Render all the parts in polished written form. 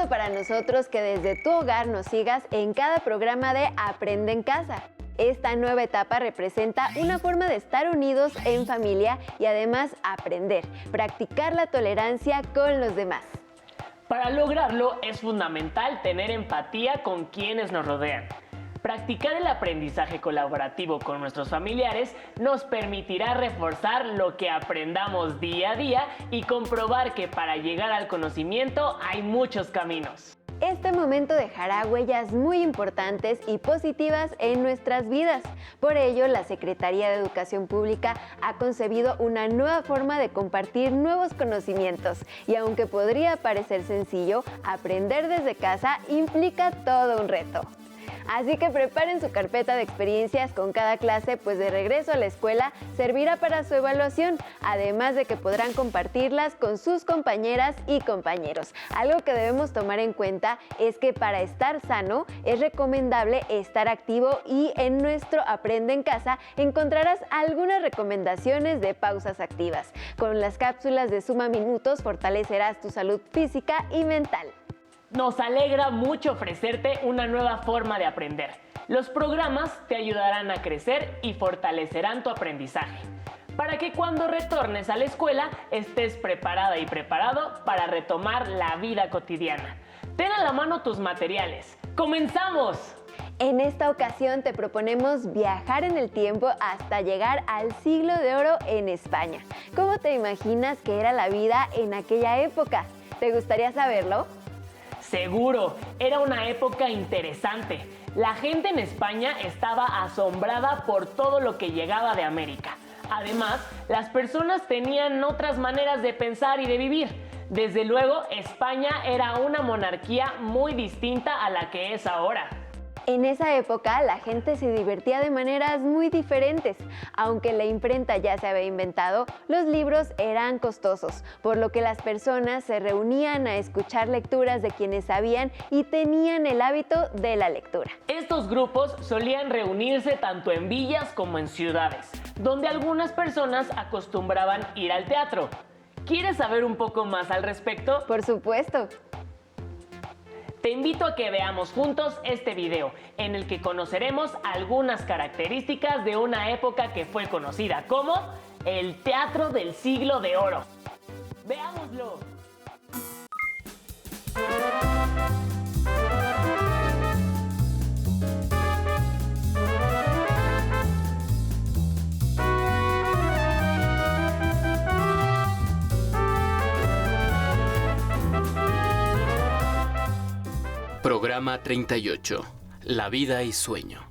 para nosotros que desde tu hogar nos sigas en cada programa de Aprende en Casa. Esta nueva etapa representa una forma de estar unidos en familia y además aprender, practicar la tolerancia con los demás. Para lograrlo es fundamental tener empatía con quienes nos rodean. Practicar el aprendizaje colaborativo con nuestros familiares nos permitirá reforzar lo que aprendamos día a día y comprobar que para llegar al conocimiento hay muchos caminos. Este momento dejará huellas muy importantes y positivas en nuestras vidas. Por ello, la Secretaría de Educación Pública ha concebido una nueva forma de compartir nuevos conocimientos. Y aunque podría parecer sencillo, aprender desde casa implica todo un reto. Así que preparen su carpeta de experiencias con cada clase, pues de regreso a la escuela servirá para su evaluación, además de que podrán compartirlas con sus compañeras y compañeros. Algo que debemos tomar en cuenta es que para estar sano es recomendable estar activo y en nuestro Aprende en Casa encontrarás algunas recomendaciones de pausas activas. Con las cápsulas de Suma Minutos fortalecerás tu salud física y mental. Nos alegra mucho ofrecerte una nueva forma de aprender. Los programas te ayudarán a crecer y fortalecerán tu aprendizaje, para que cuando retornes a la escuela estés preparada y preparado para retomar la vida cotidiana. Ten a la mano tus materiales. ¡Comenzamos! En esta ocasión te proponemos viajar en el tiempo hasta llegar al Siglo de Oro en España. ¿Cómo te imaginas que era la vida en aquella época? ¿Te gustaría saberlo? Seguro, era una época interesante. La gente en España estaba asombrada por todo lo que llegaba de América. Además, las personas tenían otras maneras de pensar y de vivir. Desde luego, España era una monarquía muy distinta a la que es ahora. En esa época, la gente se divertía de maneras muy diferentes. Aunque la imprenta ya se había inventado, los libros eran costosos, por lo que las personas se reunían a escuchar lecturas de quienes sabían y tenían el hábito de la lectura. Estos grupos solían reunirse tanto en villas como en ciudades, donde algunas personas acostumbraban ir al teatro. ¿Quieres saber un poco más al respecto? Por supuesto. Te invito a que veamos juntos este video, en el que conoceremos algunas características de una época que fue conocida como el Teatro del Siglo de Oro. ¡Veámoslo! Programa 38. La vida y sueño.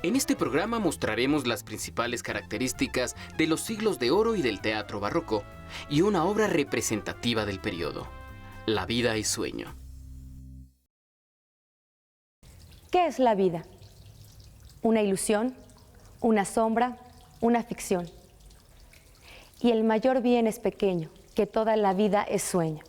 En este programa mostraremos las principales características de los siglos de oro y del teatro barroco y una obra representativa del periodo, La vida y sueño. ¿Qué es la vida? Una ilusión, una sombra, una ficción. Y el mayor bien es pequeño, que toda la vida es sueño.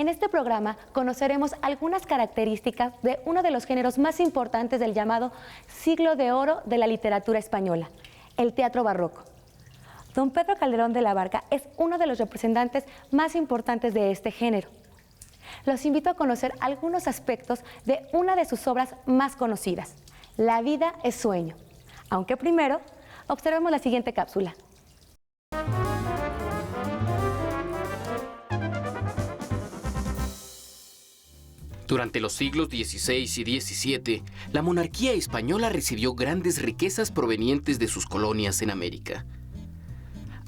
En este programa conoceremos algunas características de uno de los géneros más importantes del llamado Siglo de Oro de la literatura española, el teatro barroco. Don Pedro Calderón de la Barca es uno de los representantes más importantes de este género. Los invito a conocer algunos aspectos de una de sus obras más conocidas, La vida es sueño. Aunque primero, observemos la siguiente cápsula. Durante los siglos XVI y XVII, la monarquía española recibió grandes riquezas provenientes de sus colonias en América.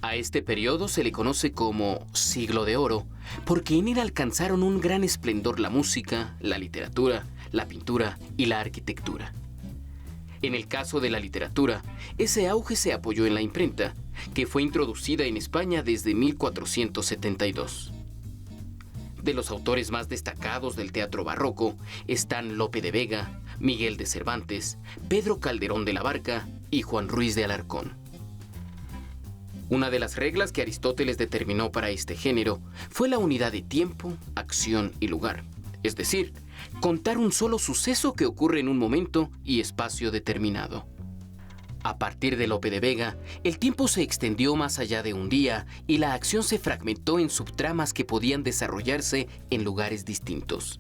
A este periodo se le conoce como Siglo de Oro, porque en él alcanzaron un gran esplendor la música, la literatura, la pintura y la arquitectura. En el caso de la literatura, ese auge se apoyó en la imprenta, que fue introducida en España desde 1472. De los autores más destacados del teatro barroco están Lope de Vega, Miguel de Cervantes, Pedro Calderón de la Barca y Juan Ruiz de Alarcón. Una de las reglas que Aristóteles determinó para este género fue la unidad de tiempo, acción y lugar, es decir, contar un solo suceso que ocurre en un momento y espacio determinado. A partir de Lope de Vega, el tiempo se extendió más allá de un día y la acción se fragmentó en subtramas que podían desarrollarse en lugares distintos.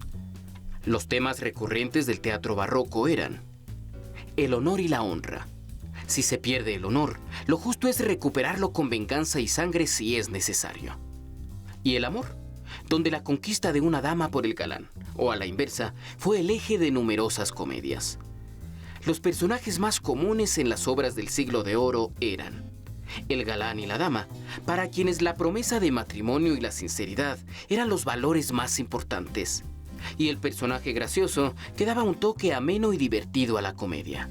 Los temas recurrentes del teatro barroco eran el honor y la honra. Si se pierde el honor, lo justo es recuperarlo con venganza y sangre si es necesario. Y el amor, donde la conquista de una dama por el galán, o a la inversa, fue el eje de numerosas comedias. Los personajes más comunes en las obras del Siglo de Oro eran el galán y la dama, para quienes la promesa de matrimonio y la sinceridad eran los valores más importantes, y el personaje gracioso que daba un toque ameno y divertido a la comedia.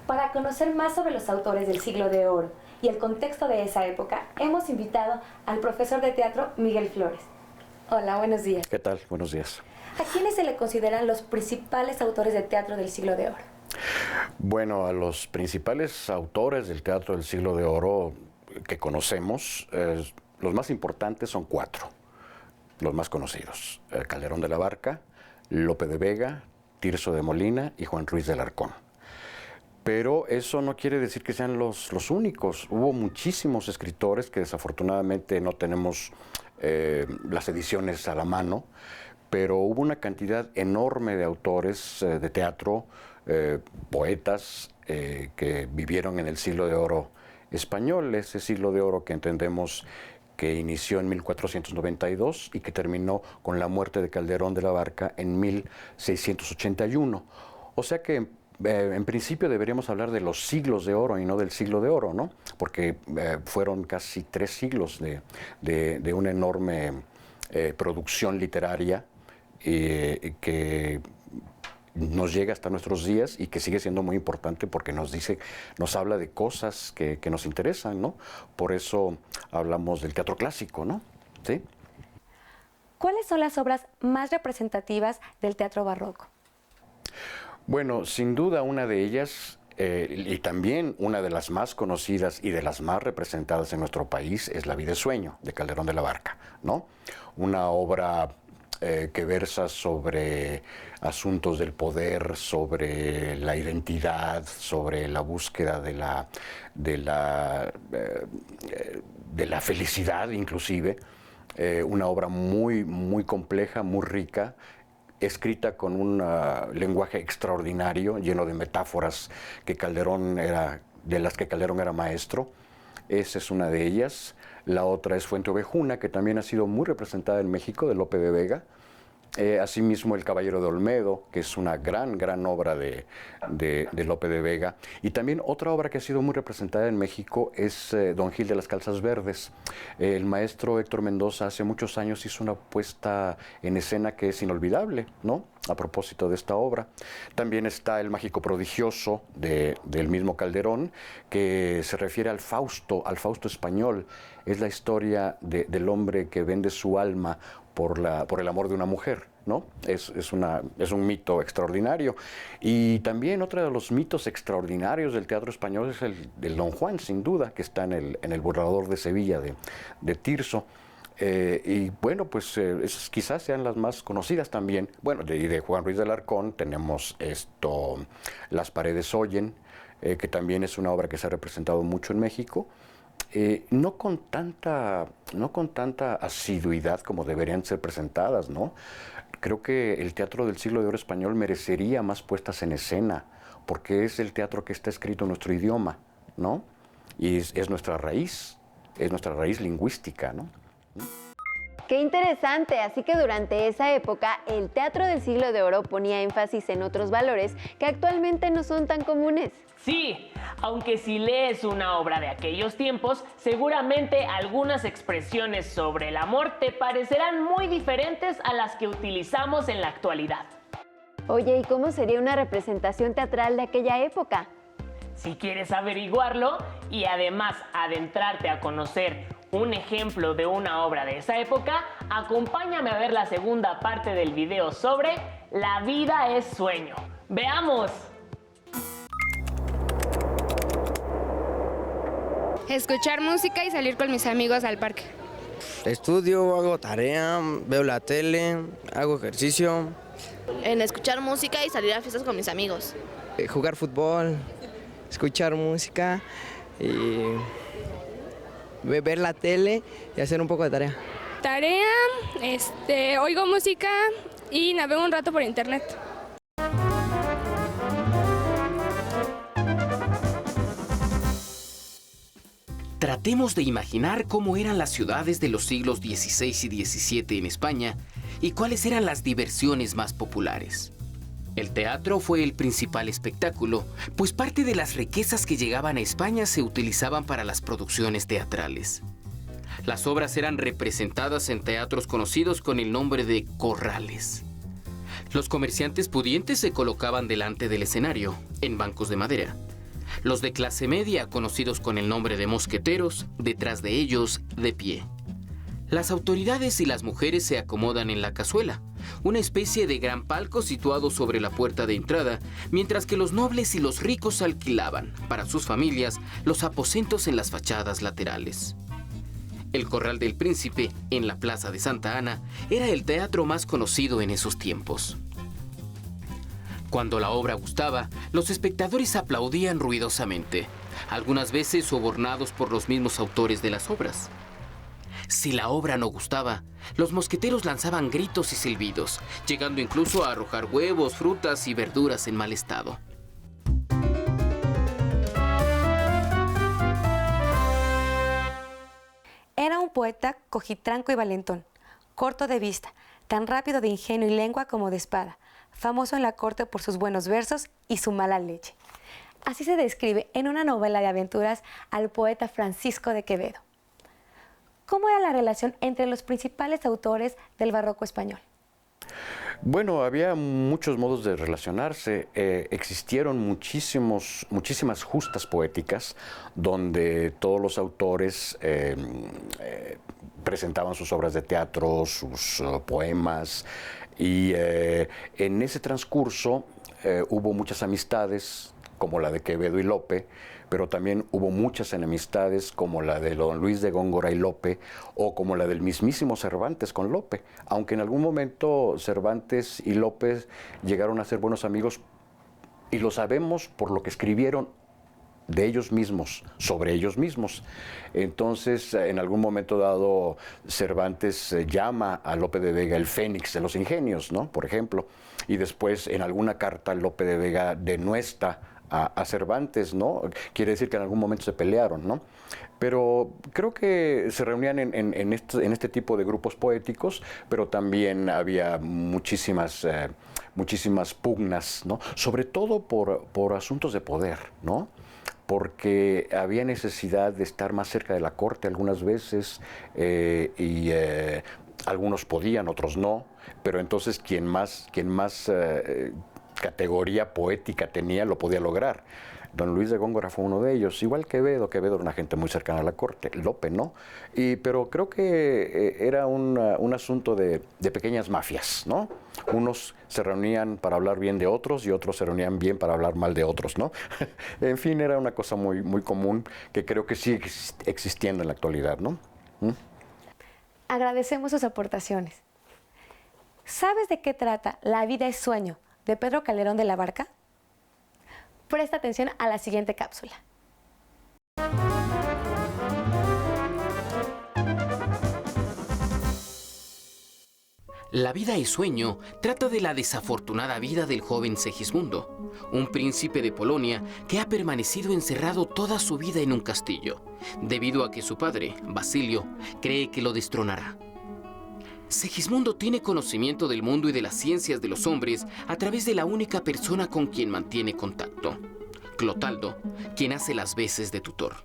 Para conocer más sobre los autores del Siglo de Oro y el contexto de esa época, hemos invitado al profesor de teatro Miguel Flores. Hola, buenos días. ¿Qué tal? Buenos días. ¿A quiénes se le consideran los principales autores de teatro del Siglo de Oro? Bueno, a los principales autores del teatro del Siglo de Oro que conocemos, los más importantes son 4, los más conocidos. Calderón de la Barca, Lope de Vega, Tirso de Molina y Juan Ruiz de Alarcón. Pero eso no quiere decir que sean los únicos. Hubo muchísimos escritores que desafortunadamente no tenemos las ediciones a la mano, pero hubo una cantidad enorme de autores de teatro, poetas que vivieron en el Siglo de Oro español, ese Siglo de Oro que entendemos que inició en 1492 y que terminó con la muerte de Calderón de la Barca en 1681. O sea que en principio deberíamos hablar de los siglos de oro y no del Siglo de Oro, ¿no? Porque fueron casi 3 siglos de una enorme producción literaria que nos llega hasta nuestros días y que sigue siendo muy importante porque nos habla de cosas que nos interesan, ¿no? Por eso hablamos del teatro clásico, ¿no? ¿Sí? ¿Cuáles son las obras más representativas del teatro barroco? Bueno, sin duda una de ellas, y también una de las más conocidas y de las más representadas en nuestro país, es La vida es sueño, de Calderón de la Barca, ¿no? Una obra que versa sobre asuntos del poder, sobre la identidad, sobre la búsqueda de la felicidad inclusive. Una obra muy, muy compleja, muy rica, escrita con un lenguaje extraordinario, lleno de metáforas de las que Calderón era maestro. Esa es una de ellas. La otra es Fuente Ovejuna, que también ha sido muy representada en México, de Lope de Vega. Asimismo, El Caballero de Olmedo, que es una gran obra de Lope de Vega. Y también otra obra que ha sido muy representada en México es Don Gil de las Calzas Verdes. El maestro Héctor Mendoza hace muchos años hizo una puesta en escena que es inolvidable, ¿no? A propósito de esta obra. También está El Mágico Prodigioso del mismo Calderón, que se refiere al Fausto español. Es la historia del hombre que vende su alma por el amor de una mujer, ¿no? Es un mito extraordinario. Y también otro de los mitos extraordinarios del teatro español es el del Don Juan, sin duda, que está en el Burlador de Sevilla de Tirso. Y bueno, pues esas quizás sean las más conocidas también. Bueno, de Juan Ruiz de Alarcón tenemos Las paredes oyen, que también es una obra que se ha representado mucho en México. No con tanta asiduidad como deberían ser presentadas, ¿no? Creo que el teatro del Siglo de Oro español merecería más puestas en escena, porque es el teatro que está escrito en nuestro idioma, ¿no? Y es nuestra raíz lingüística, ¿no? ¡Qué interesante! Así que durante esa época, el teatro del Siglo de Oro ponía énfasis en otros valores que actualmente no son tan comunes. Sí, aunque si lees una obra de aquellos tiempos, seguramente algunas expresiones sobre el amor te parecerán muy diferentes a las que utilizamos en la actualidad. Oye, ¿y cómo sería una representación teatral de aquella época? Si quieres averiguarlo y además adentrarte a conocer un ejemplo de una obra de esa época, acompáñame a ver la segunda parte del video sobre La vida es sueño. ¡Veamos! Escuchar música y salir con mis amigos al parque. Estudio, hago tarea, veo la tele, hago ejercicio. En escuchar música y salir a fiestas con mis amigos. Jugar fútbol, escuchar música y ver la tele y hacer un poco de tarea. Tarea, oigo música y navego un rato por internet. Tratemos de imaginar cómo eran las ciudades de los siglos XVI y XVII en España y cuáles eran las diversiones más populares. El teatro fue el principal espectáculo, pues parte de las riquezas que llegaban a España se utilizaban para las producciones teatrales. Las obras eran representadas en teatros conocidos con el nombre de corrales. Los comerciantes pudientes se colocaban delante del escenario, en bancos de madera. Los de clase media, conocidos con el nombre de mosqueteros, detrás de ellos, de pie. Las autoridades y las mujeres se acomodan en la cazuela, una especie de gran palco situado sobre la puerta de entrada, mientras que los nobles y los ricos alquilaban, para sus familias, los aposentos en las fachadas laterales. El Corral del Príncipe, en la Plaza de Santa Ana, era el teatro más conocido en esos tiempos. Cuando la obra gustaba, los espectadores aplaudían ruidosamente, algunas veces sobornados por los mismos autores de las obras. Si la obra no gustaba, los mosqueteros lanzaban gritos y silbidos, llegando incluso a arrojar huevos, frutas y verduras en mal estado. Era un poeta cojitranco y valentón, corto de vista, tan rápido de ingenio y lengua como de espada, famoso en la corte por sus buenos versos y su mala leche. Así se describe en una novela de aventuras al poeta Francisco de Quevedo. ¿Cómo era la relación entre los principales autores del barroco español? Bueno, había muchos modos de relacionarse. Existieron muchísimas justas poéticas donde todos los autores presentaban sus obras de teatro, sus poemas, y en ese transcurso hubo muchas amistades, como la de Quevedo y Lope, pero también hubo muchas enemistades como la de don Luis de Góngora y Lope o como la del mismísimo Cervantes con Lope, aunque en algún momento Cervantes y Lope llegaron a ser buenos amigos y lo sabemos por lo que escribieron de ellos mismos, sobre ellos mismos. Entonces, en algún momento dado, Cervantes llama a Lope de Vega el Fénix de los ingenios, ¿no? Por ejemplo, y después en alguna carta Lope de Vega denuestra a Cervantes, ¿no? Quiere decir que en algún momento se pelearon, ¿no? Pero creo que se reunían en este tipo de grupos poéticos, pero también había muchísimas pugnas, ¿no? Sobre todo por asuntos de poder, ¿no? Porque había necesidad de estar más cerca de la corte algunas veces y algunos podían, otros no, pero entonces quien más categoría poética tenía lo podía lograr. Don Luis de Góngora fue uno de ellos, igual Quevedo era una gente muy cercana a la corte, Lope no, pero creo que era un asunto de pequeñas mafias, ¿no? Unos se reunían para hablar bien de otros y otros se reunían bien para hablar mal de otros, ¿no? En fin, era una cosa muy, muy común que creo que sigue existiendo en la actualidad, ¿no? Agradecemos sus aportaciones. ¿Sabes de qué trata La vida es sueño, de Pedro Calderón de la Barca? Presta atención a la siguiente cápsula. La vida es sueño trata de la desafortunada vida del joven Segismundo, un príncipe de Polonia que ha permanecido encerrado toda su vida en un castillo, debido a que su padre, Basilio, cree que lo destronará. Segismundo tiene conocimiento del mundo y de las ciencias de los hombres a través de la única persona con quien mantiene contacto, Clotaldo, quien hace las veces de tutor.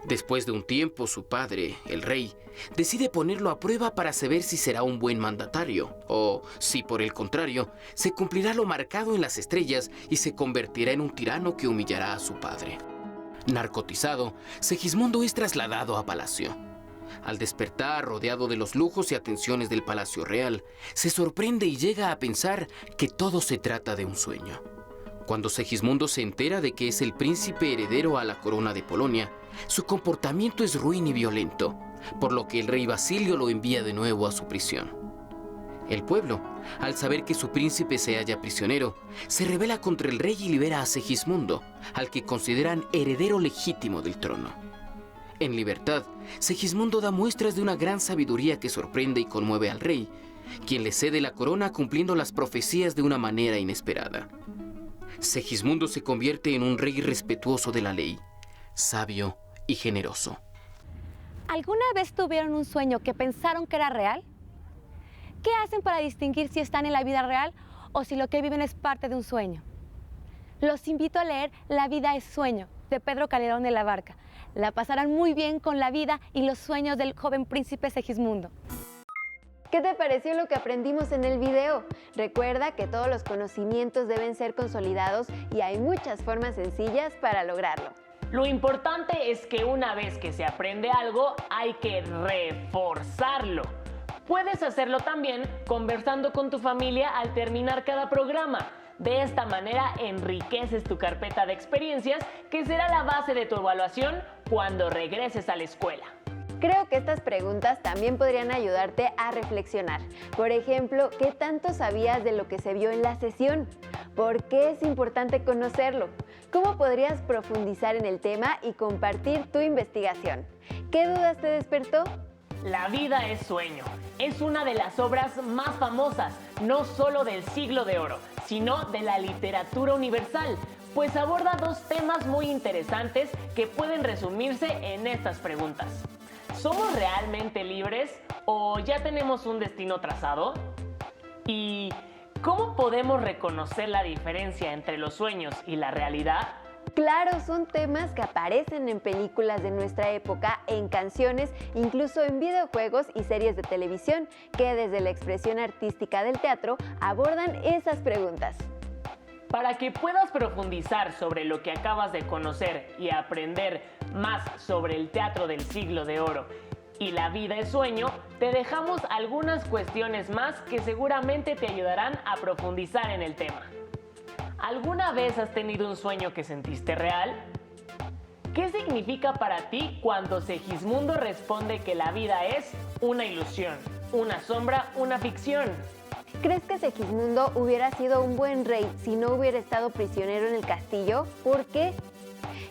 Después de un tiempo, su padre, el rey, decide ponerlo a prueba para saber si será un buen mandatario o si, por el contrario, se cumplirá lo marcado en las estrellas y se convertirá en un tirano que humillará a su padre. Narcotizado, Segismundo es trasladado a palacio. Al despertar, rodeado de los lujos y atenciones del Palacio Real, se sorprende y llega a pensar que todo se trata de un sueño. Cuando Segismundo se entera de que es el príncipe heredero a la corona de Polonia, su comportamiento es ruin y violento, por lo que el rey Basilio lo envía de nuevo a su prisión. El pueblo, al saber que su príncipe se halla prisionero, se rebela contra el rey y libera a Segismundo, al que consideran heredero legítimo del trono. En libertad, Segismundo da muestras de una gran sabiduría que sorprende y conmueve al rey, quien le cede la corona cumpliendo las profecías de una manera inesperada. Segismundo se convierte en un rey respetuoso de la ley, sabio y generoso. ¿Alguna vez tuvieron un sueño que pensaron que era real? ¿Qué hacen para distinguir si están en la vida real o si lo que viven es parte de un sueño? Los invito a leer La vida es sueño, de Pedro Calderón de la Barca. La pasarán muy bien con la vida y los sueños del joven príncipe Segismundo. ¿Qué te pareció lo que aprendimos en el video? Recuerda que todos los conocimientos deben ser consolidados y hay muchas formas sencillas para lograrlo. Lo importante es que una vez que se aprende algo, hay que reforzarlo. Puedes hacerlo también conversando con tu familia al terminar cada programa. De esta manera enriqueces tu carpeta de experiencias, que será la base de tu evaluación cuando regreses a la escuela. Creo que estas preguntas también podrían ayudarte a reflexionar. Por ejemplo, ¿qué tanto sabías de lo que se vio en la sesión? ¿Por qué es importante conocerlo? ¿Cómo podrías profundizar en el tema y compartir tu investigación? ¿Qué dudas te despertó? La vida es sueño. Es una de las obras más famosas, no solo del Siglo de Oro, sino de la literatura universal, pues aborda dos temas muy interesantes que pueden resumirse en estas preguntas. ¿Somos realmente libres o ya tenemos un destino trazado? ¿Y cómo podemos reconocer la diferencia entre los sueños y la realidad? Claro, son temas que aparecen en películas de nuestra época, en canciones, incluso en videojuegos y series de televisión, que desde la expresión artística del teatro abordan esas preguntas. Para que puedas profundizar sobre lo que acabas de conocer y aprender más sobre el teatro del Siglo de Oro y la vida es sueño, te dejamos algunas cuestiones más que seguramente te ayudarán a profundizar en el tema. ¿Alguna vez has tenido un sueño que sentiste real? ¿Qué significa para ti cuando Segismundo responde que la vida es una ilusión, una sombra, una ficción? ¿Crees que Segismundo hubiera sido un buen rey si no hubiera estado prisionero en el castillo? ¿Por qué?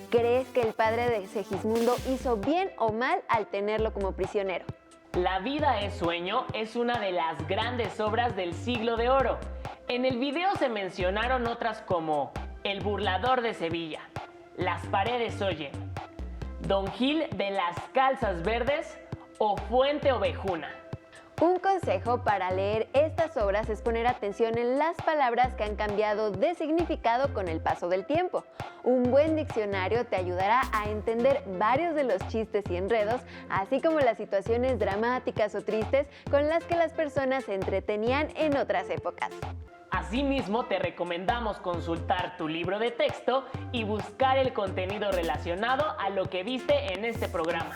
¿Crees que el padre de Segismundo hizo bien o mal al tenerlo como prisionero? La vida es sueño es una de las grandes obras del Siglo de Oro. En el video se mencionaron otras como El burlador de Sevilla, Las paredes oyen, Don Gil de las calzas verdes o Fuente Ovejuna. Un consejo para leer estas obras es poner atención en las palabras que han cambiado de significado con el paso del tiempo. Un buen diccionario te ayudará a entender varios de los chistes y enredos, así como las situaciones dramáticas o tristes con las que las personas se entretenían en otras épocas. Asimismo, te recomendamos consultar tu libro de texto y buscar el contenido relacionado a lo que viste en este programa.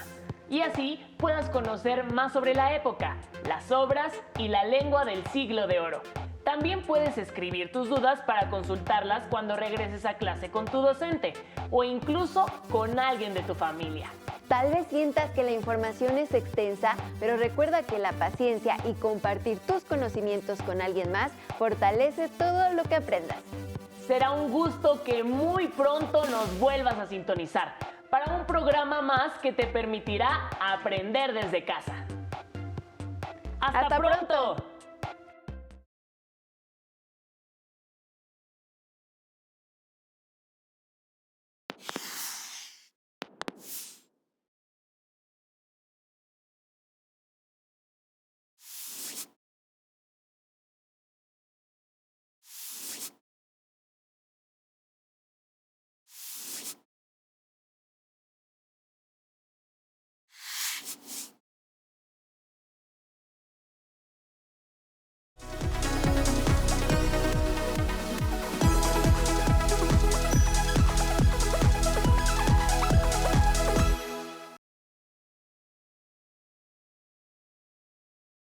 Y así puedas conocer más sobre la época, las obras y la lengua del Siglo de Oro. También puedes escribir tus dudas para consultarlas cuando regreses a clase con tu docente o incluso con alguien de tu familia. Tal vez sientas que la información es extensa, pero recuerda que la paciencia y compartir tus conocimientos con alguien más fortalece todo lo que aprendas. Será un gusto que muy pronto nos vuelvas a sintonizar para un programa más que te permitirá aprender desde casa. ¡Hasta pronto!